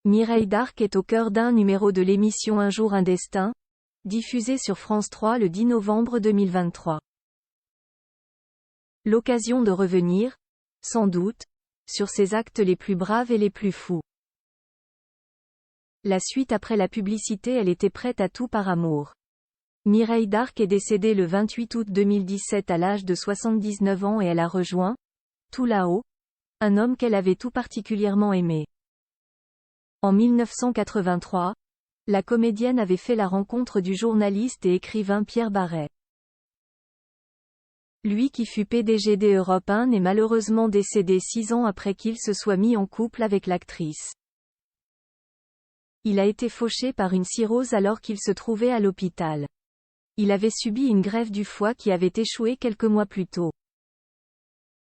Mireille Darc est au cœur d'un numéro de l'émission Un jour un destin, diffusée sur France 3 le 10 novembre 2023. L'occasion de revenir, sans doute, sur ses actes les plus braves et les plus fous. La suite après la publicité. Elle était prête à tout par amour. Mireille Darc est décédée le 28 août 2017 à l'âge de 79 ans et elle a rejoint, tout là-haut, un homme qu'elle avait tout particulièrement aimé. En 1983, la comédienne avait fait la rencontre du journaliste et écrivain Pierre Baret. Lui qui fut PDG d'Europe 1 est malheureusement décédé 6 ans après qu'il se soit mis en couple avec l'actrice. Il a été fauché par une cirrhose alors qu'il se trouvait à l'hôpital. Il avait subi une greffe du foie qui avait échoué quelques mois plus tôt.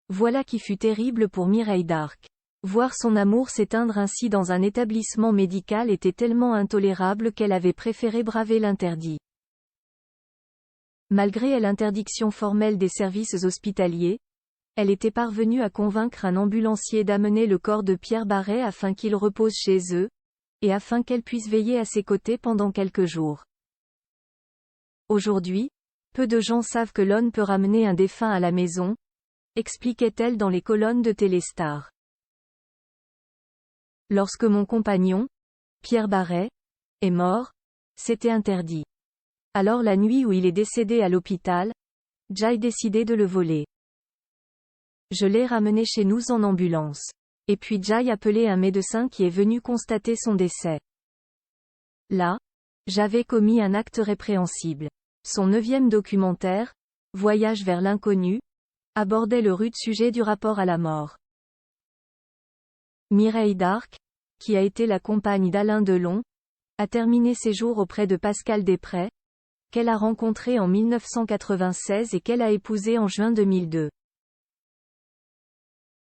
Voilà qui fut terrible pour Mireille Darc. Voir son amour s'éteindre ainsi dans un établissement médical était tellement intolérable qu'elle avait préféré braver l'interdit. Malgré l'interdiction formelle des services hospitaliers, elle était parvenue à convaincre un ambulancier d'amener le corps de Pierre Baret afin qu'il repose chez eux, et afin qu'elle puisse veiller à ses côtés pendant quelques jours. Aujourd'hui, peu de gens savent que l'on peut ramener un défunt à la maison, expliquait-elle dans les colonnes de Téléstar. Lorsque mon compagnon, Pierre Baret, est mort, c'était interdit. Alors la nuit où il est décédé à l'hôpital, j'ai décidé de le voler. Je l'ai ramené chez nous en ambulance. Et puis j'ai appelé un médecin qui est venu constater son décès. Là, j'avais commis un acte répréhensible. Son 9e documentaire, Voyage vers l'inconnu, abordait le rude sujet du rapport à la mort. Mireille Darc, qui a été la compagne d'Alain Delon, a terminé ses jours auprès de Pascal Desprez, qu'elle a rencontré en 1996 et qu'elle a épousé en juin 2002.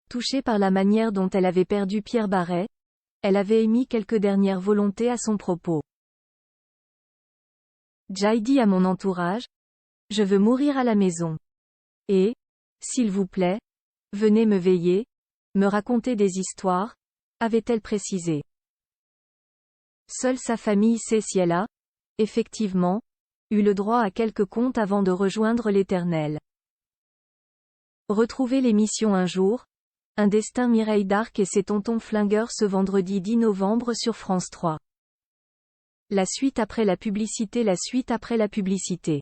Touchée par la manière dont elle avait perdu Pierre Baret, elle avait émis quelques dernières volontés à son propos. J'ai dit à mon entourage, je veux mourir à la maison. Et, s'il vous plaît, venez me veiller, me raconter des histoires, avait-elle précisé. Seule sa famille sait si elle a, effectivement, eu le droit à quelques contes avant de rejoindre l'Éternel. Retrouvez l'émission Un jour, un destin. Mireille Darc et ses tontons flingueurs ce vendredi 10 novembre sur France 3. La suite après la publicité. La suite après la publicité.